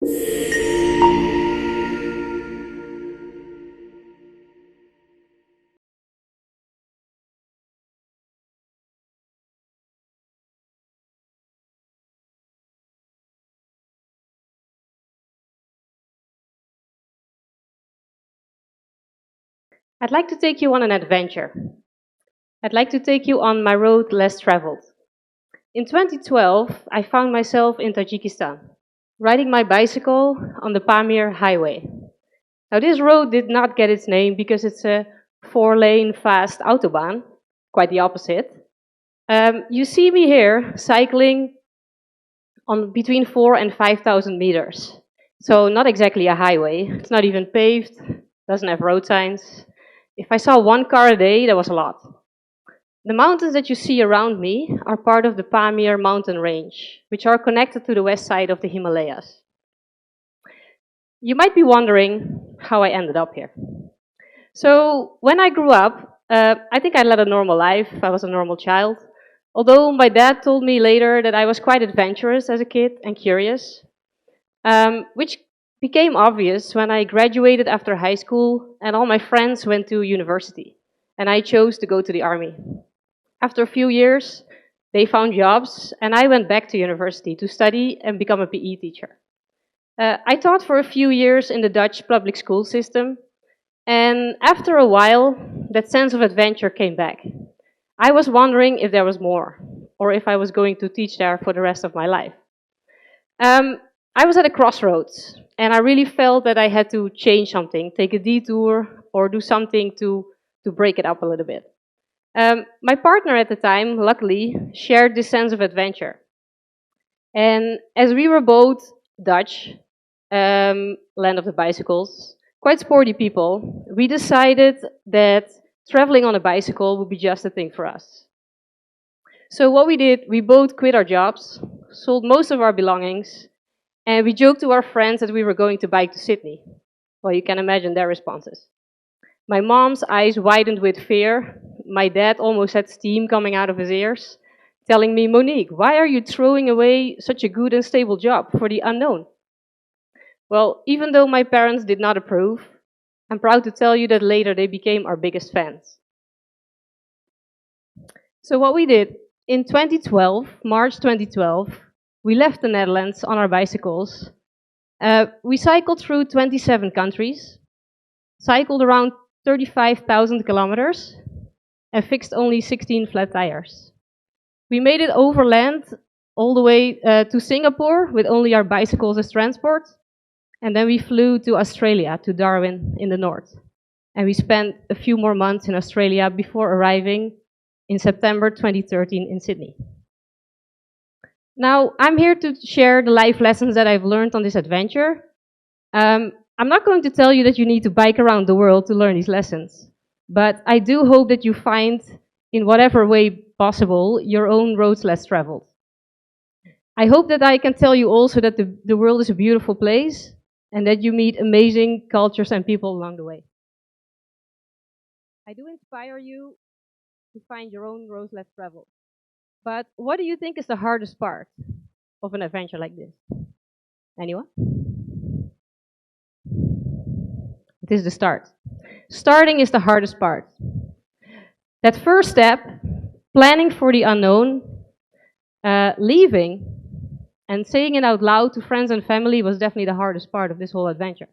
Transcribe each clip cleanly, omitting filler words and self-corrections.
I'd like to take you on an adventure. I'd like to take you on my road less traveled. In 2012, I found myself in Tajikistan, riding my bicycle on the Pamir Highway. Now, this road did not get its name because it's a four-lane fast autobahn, quite the opposite. You see me here cycling on between 4 and 5,000 meters. So not exactly a highway. It's not even paved, doesn't have road signs. If I saw one car a day, that was a lot. The mountains that you see around me are part of the Pamir mountain range, which are connected to the west side of the Himalayas. You might be wondering how I ended up here. So when I grew up, I think I led a normal life. I was a normal child. Although my dad told me later that I was quite adventurous as a kid and curious, which became obvious when I graduated after high school and all my friends went to university, and I chose to go to the army. After a few years, they found jobs, and I went back to university to study and become a PE teacher. I taught for a few years in the Dutch public school system, and after a while, that sense of adventure came back. I was wondering if there was more, or if I was going to teach there for the rest of my life. I was at a crossroads, and I really felt that I had to change something, take a detour, or do something to break it up a little bit. My partner at the time, luckily, shared this sense of adventure. And as we were both Dutch, land of the bicycles, quite sporty people, we decided that traveling on a bicycle would be just the thing for us. So what we did, we both quit our jobs, sold most of our belongings, and we joked to our friends that we were going to bike to Sydney. Well, you can imagine their responses. My mom's eyes widened with fear. My dad almost had steam coming out of his ears, telling me, "Monique, why are you throwing away such a good and stable job for the unknown?" Well, even though my parents did not approve, I'm proud to tell you that later they became our biggest fans. So what we did, in 2012, March 2012, we left the Netherlands on our bicycles. We cycled through 27 countries, cycled around 35,000 kilometers, and fixed only 16 flat tires. We made it overland all the way to Singapore with only our bicycles as transport. And then we flew to Australia, to Darwin in the north. And we spent a few more months in Australia before arriving in September 2013 in Sydney. Now, I'm here to share the life lessons that I've learned on this adventure. I'm not going to tell you that you need to bike around the world to learn these lessons, but I do hope that you find, in whatever way possible, your own roads less traveled. I hope that I can tell you also that the world is a beautiful place and that you meet amazing cultures and people along the way. I do inspire you to find your own roads less traveled. But what do you think is the hardest part of an adventure like this? Anyone? It is the start. Starting is the hardest part. That first step, planning for the unknown, leaving, and saying it out loud to friends and family was definitely the hardest part of this whole adventure.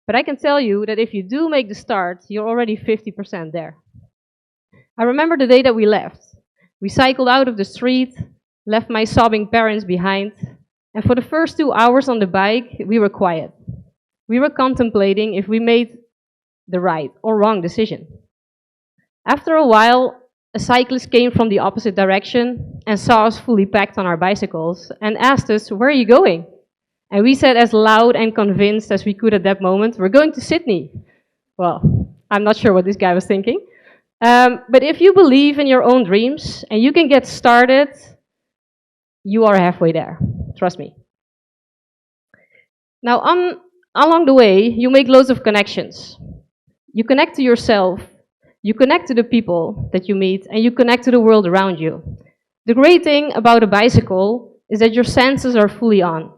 But I can tell you that if you do make the start, you're already 50% there. I remember the day that we left. We cycled out of the street, left my sobbing parents behind, and for the first 2 hours on the bike, we were quiet. We were contemplating if we made the right or wrong decision. After a while, a cyclist came from the opposite direction and saw us fully packed on our bicycles and asked us, "Where are you going?" And we said as loud and convinced as we could at that moment, "We're going to Sydney." Well, I'm not sure what this guy was thinking. But if you believe in your own dreams and you can get started, you are halfway there. Trust me. Now, along the way, you make loads of connections. You connect to yourself, you connect to the people that you meet, and you connect to the world around you. The great thing about a bicycle is that your senses are fully on.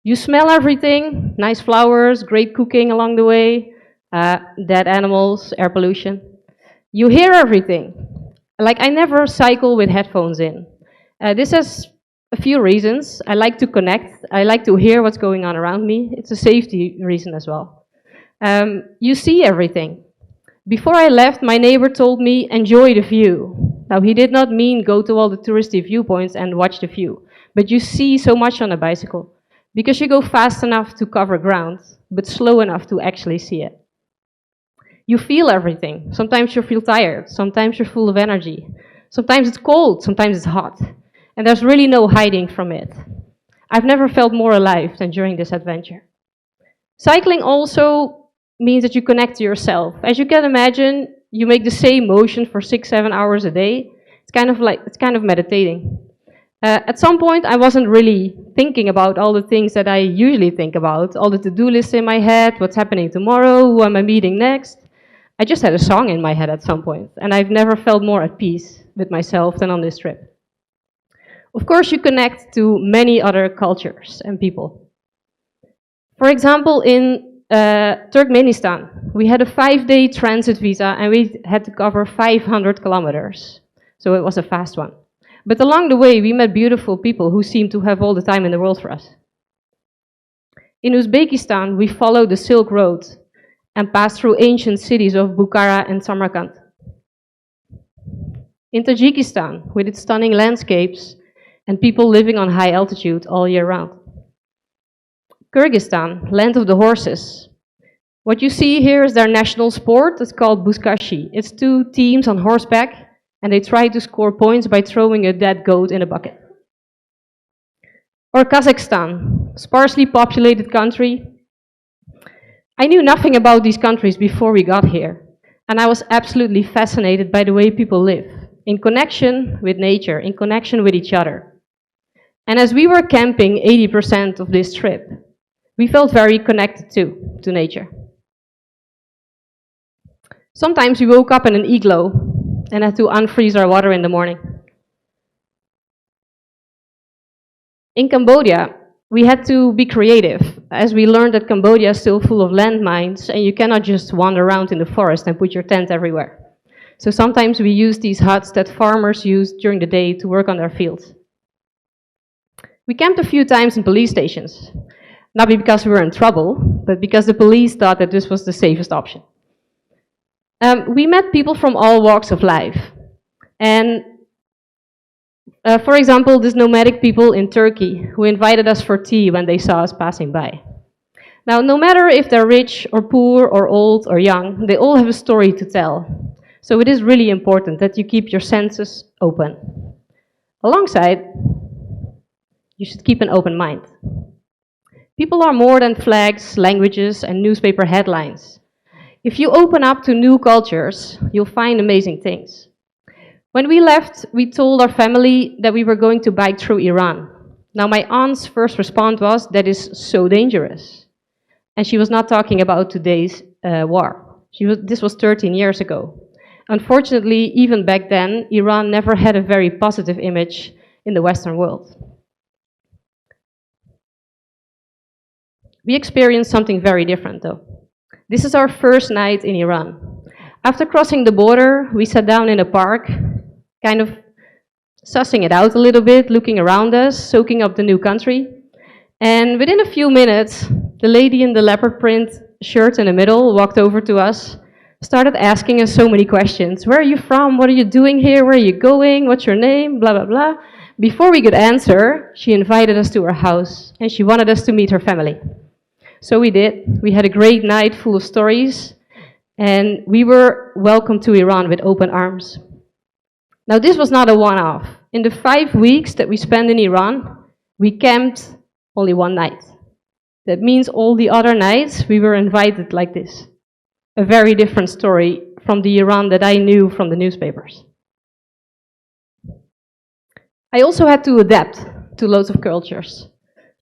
You smell everything, nice flowers, great cooking along the way, dead animals, air pollution. You hear everything. Like, I never cycle with headphones in. This has a few reasons. I like to connect. I like to hear what's going on around me. It's a safety reason as well. You see everything. Before I left, my neighbor told me, enjoy the view. Now, he did not mean go to all the touristy viewpoints and watch the view, but you see so much on a bicycle because you go fast enough to cover ground, but slow enough to actually see it. You feel everything. Sometimes you feel tired, sometimes you're full of energy, sometimes it's cold, sometimes it's hot, and there's really no hiding from it. I've never felt more alive than during this adventure. Cycling also means that you connect to yourself. As you can imagine, you make the same motion for 6-7 hours a day. It's kind of meditating. At some point, I wasn't really thinking about all the things that I usually think about, all the to-do lists in my head, what's happening tomorrow, who am I meeting next. I just had a song in my head at some point, and I've never felt more at peace with myself than on this trip. Of course, you connect to many other cultures and people. For example, in Turkmenistan, we had a 5-day transit visa and we had to cover 500 kilometers. So it was a fast one. But along the way, we met beautiful people who seemed to have all the time in the world for us. In Uzbekistan, we followed the Silk Road and passed through ancient cities of Bukhara and Samarkand. In Tajikistan, with its stunning landscapes and people living on high altitude all year round. Kyrgyzstan, land of the horses. What you see here is their national sport. It's called buzkashi. It's 2 teams on horseback, and they try to score points by throwing a dead goat in a bucket. Or Kazakhstan, sparsely populated country. I knew nothing about these countries before we got here, and I was absolutely fascinated by the way people live, in connection with nature, in connection with each other. And as we were camping 80% of this trip, we felt very connected too, to nature. Sometimes we woke up in an igloo and had to unfreeze our water in the morning. In Cambodia, we had to be creative, as we learned that Cambodia is still full of landmines, and you cannot just wander around in the forest and put your tent everywhere. So sometimes we used these huts that farmers used during the day to work on their fields. We camped a few times in police stations, not because we were in trouble, but because the police thought that this was the safest option. We met people from all walks of life. And for example, these nomadic people in Turkey who invited us for tea when they saw us passing by. Now, no matter if they're rich or poor or old or young, they all have a story to tell. So it is really important that you keep your senses open. Alongside, you should keep an open mind. People are more than flags, languages, and newspaper headlines. If you open up to new cultures, you'll find amazing things. When we left, we told our family that we were going to bike through Iran. Now, my aunt's first response was, that is so dangerous. And she was not talking about today's war. This was 13 years ago. Unfortunately, even back then, Iran never had a very positive image in the Western world. We experienced something very different, though. This is our first night in Iran. After crossing the border, we sat down in a park, kind of sussing it out a little bit, looking around us, soaking up the new country. And within a few minutes, the lady in the leopard print shirt in the middle walked over to us, started asking us so many questions. Where are you from? What are you doing here? Where are you going? What's your name? Blah, blah, blah. Before we could answer, she invited us to her house, and she wanted us to meet her family. So we did. We had a great night full of stories, and we were welcomed to Iran with open arms. Now, this was not a one-off. In the 5 weeks that we spent in Iran, we camped only one night. That means all the other nights we were invited like this. A very different story from the Iran that I knew from the newspapers. I also had to adapt to loads of cultures.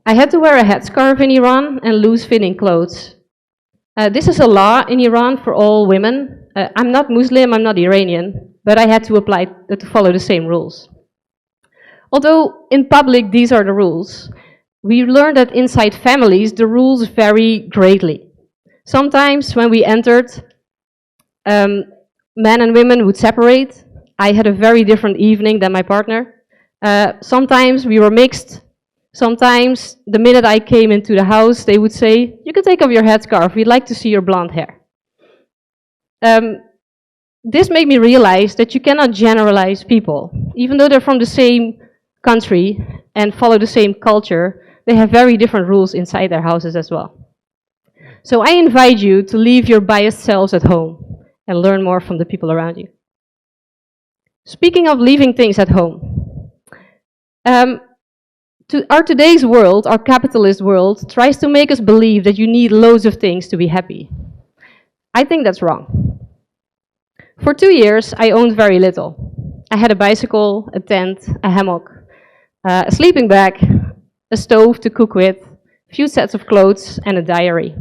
I had to wear a headscarf in Iran and loose-fitting clothes. This is a law in Iran for all women. I'm not Muslim, I'm not Iranian, but I had to follow the same rules. Although in public these are the rules, we learned that inside families, the rules vary greatly. Sometimes when we entered, men and women would separate. I had a very different evening than my partner. Sometimes we were mixed. Sometimes the minute I came into the house, they would say, "You can take off your headscarf, we'd like to see your blonde hair." This made me realize that you cannot generalize people. Even though they're from the same country and follow the same culture, they have very different rules inside their houses as well. So I invite you to leave your biased selves at home and learn more from the people around you. Speaking of leaving things at home, our today's world, our capitalist world, tries to make us believe that you need loads of things to be happy. I think that's wrong. For 2 years, I owned very little. I had a bicycle, a tent, a hammock, a sleeping bag, a stove to cook with, a few sets of clothes, and a diary.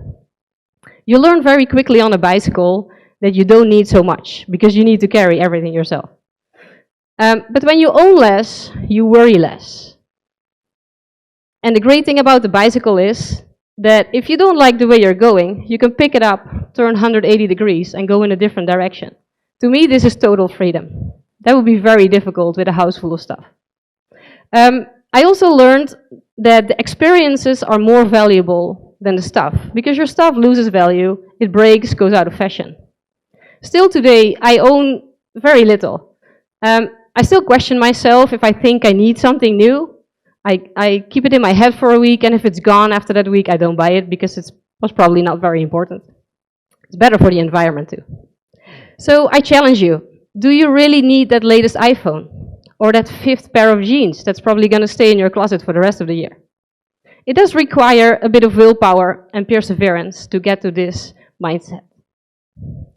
You learn very quickly on a bicycle that you don't need so much because you need to carry everything yourself. But when you own less, you worry less. And the great thing about the bicycle is that if you don't like the way you're going, you can pick it up, turn 180 degrees, and go in a different direction. To me, this is total freedom. That would be very difficult with a house full of stuff. I also learned that the experiences are more valuable than the stuff, because your stuff loses value, it breaks, goes out of fashion. Still today, I own very little. I still question myself if I think I need something new. I keep it in my head for a week, and if it's gone after that week, I don't buy it because it was probably not very important. It's better for the environment too. So I challenge you, do you really need that latest iPhone? Or that 5th pair of jeans that's probably going to stay in your closet for the rest of the year? It does require a bit of willpower and perseverance to get to this mindset.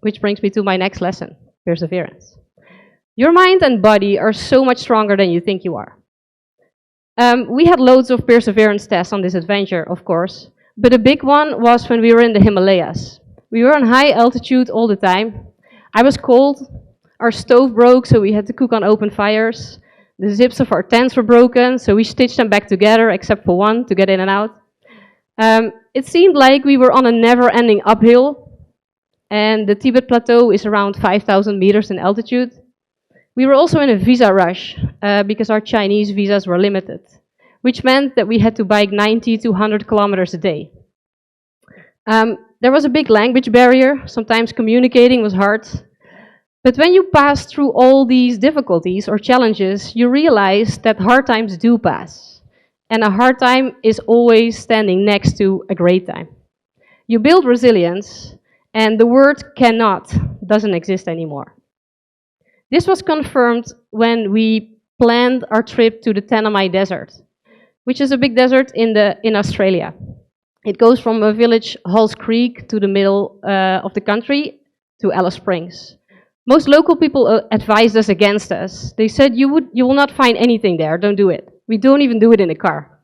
Which brings me to my next lesson, perseverance. Your mind and body are so much stronger than you think you are. We had loads of perseverance tests on this adventure, of course, but a big one was when we were in the Himalayas. We were on high altitude all the time. I was cold, our stove broke, so we had to cook on open fires. The zips of our tents were broken, so we stitched them back together, except for one, to get in and out. It seemed like we were on a never-ending uphill, and the Tibet Plateau is around 5,000 meters in altitude. We were also in a visa rush, because our Chinese visas were limited, which meant that we had to bike 90 to 100 kilometers a day. There was a big language barrier, sometimes communicating was hard. But when you pass through all these difficulties or challenges, you realize that hard times do pass. And a hard time is always standing next to a great time. You build resilience, and the word cannot doesn't exist anymore. This was confirmed when we planned our trip to the Tanami Desert, which is a big desert in Australia. It goes from a village, Halls Creek, to the middle of the country, to Alice Springs. Most local people advised us against us. They said, you will not find anything there, don't do it. We don't even do it in a car.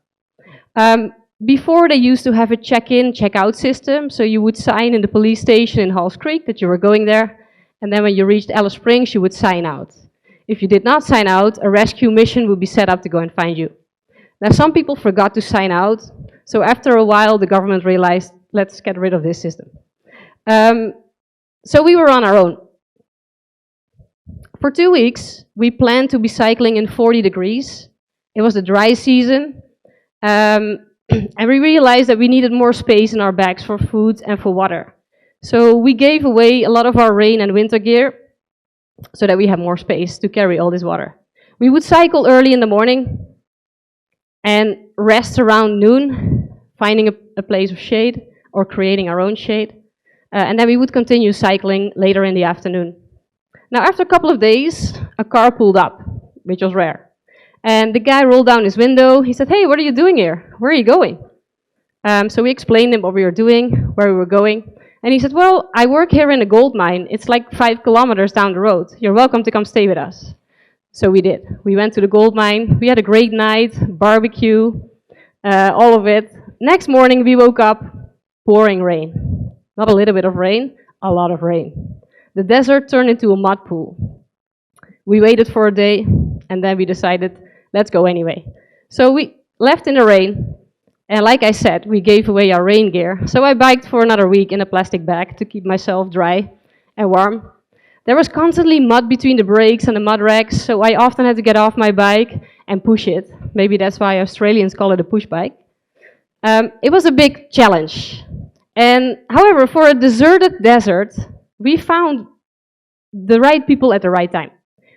Before, they used to have a check-in, check-out system, so you would sign in the police station in Halls Creek that you were going there, and then when you reached Alice Springs, you would sign out. If you did not sign out, a rescue mission would be set up to go and find you. Now, some people forgot to sign out, so after a while, the government realized, let's get rid of this system. So we were on our own. For 2 weeks, we planned to be cycling in 40 degrees. It was the dry season, and we realized that we needed more space in our bags for food and for water. So we gave away a lot of our rain and winter gear so that we have more space to carry all this water. We would cycle early in the morning and rest around noon, finding a place of shade or creating our own shade. And then we would continue cycling later in the afternoon. Now, after a couple of days, a car pulled up, which was rare. And the guy rolled down his window. He said, "Hey, what are you doing here? Where are you going?" So we explained him what we were doing, where we were going. And he said, "Well, I work here in a gold mine. It's like 5 kilometers down the road. You're welcome to come stay with us." So we did. We went to the gold mine. We had a great night, barbecue, all of it. Next morning, we woke up, pouring rain. Not a little bit of rain, a lot of rain. The desert turned into a mud pool. We waited for a day, and then we decided, let's go anyway. So we left in the rain, And like I said, we gave away our rain gear. So I biked for another week in a plastic bag to keep myself dry and warm. There was constantly mud between the brakes and the mud racks, so I often had to get off my bike and push it. Maybe that's why Australians call it a push bike. It was a big challenge. And however, for a deserted desert, we found the right people at the right time.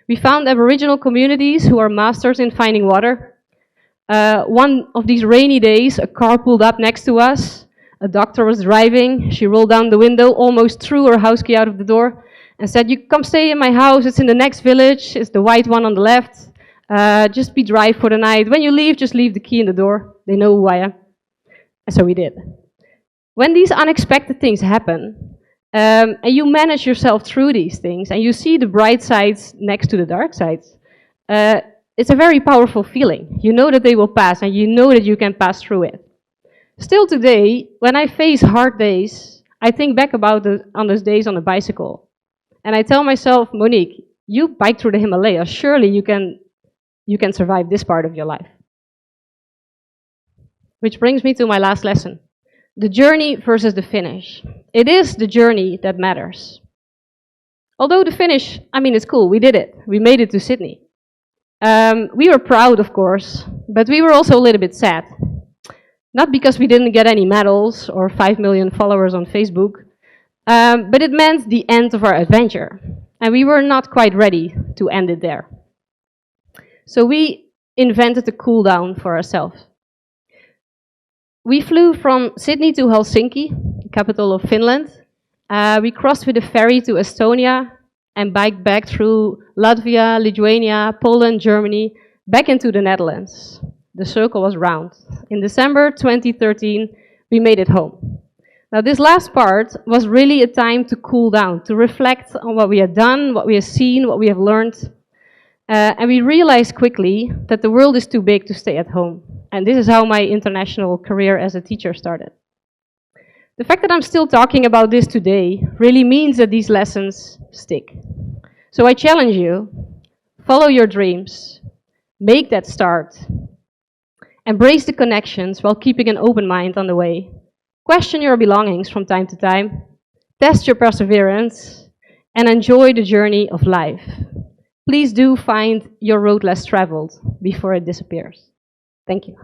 We found Aboriginal communities who are masters in finding water. One of these rainy days, a car pulled up next to us. A doctor was driving. She rolled down the window, almost threw her house key out of the door, and said, "You come stay in my house. It's in the next village. It's the white one on the left. Just be dry for the night. When you leave, just leave the key in the door. They know who I am." And so we did. When these unexpected things happen, and you manage yourself through these things, and you see the bright sides next to the dark sides, it's a very powerful feeling. You know that they will pass, and you know that you can pass through it. Still today, when I face hard days, I think back on those days on a bicycle. And I tell myself, Monique, you bike through the Himalayas. Surely you can survive this part of your life. Which brings me to my last lesson. The journey versus the finish. It is the journey that matters. Although the finish, it's cool. We did it. We made it to Sydney. We were proud, of course, but we were also a little bit sad. Not because we didn't get any medals or 5 million followers on Facebook, but it meant the end of our adventure. And we were not quite ready to end it there. So we invented a cool down for ourselves. We flew from Sydney to Helsinki, the capital of Finland. We crossed with a ferry to Estonia and biked back through Latvia, Lithuania, Poland, Germany, back into the Netherlands. The circle was round. In December 2013, we made it home. Now, this last part was really a time to cool down, to reflect on what we had done, what we have seen, what we have learned. And we realized quickly that the world is too big to stay at home. And this is how my international career as a teacher started. The fact that I'm still talking about this today really means that these lessons stick. So I challenge you, follow your dreams, make that start, embrace the connections while keeping an open mind on the way, question your belongings from time to time, test your perseverance, and enjoy the journey of life. Please do find your road less traveled before it disappears. Thank you.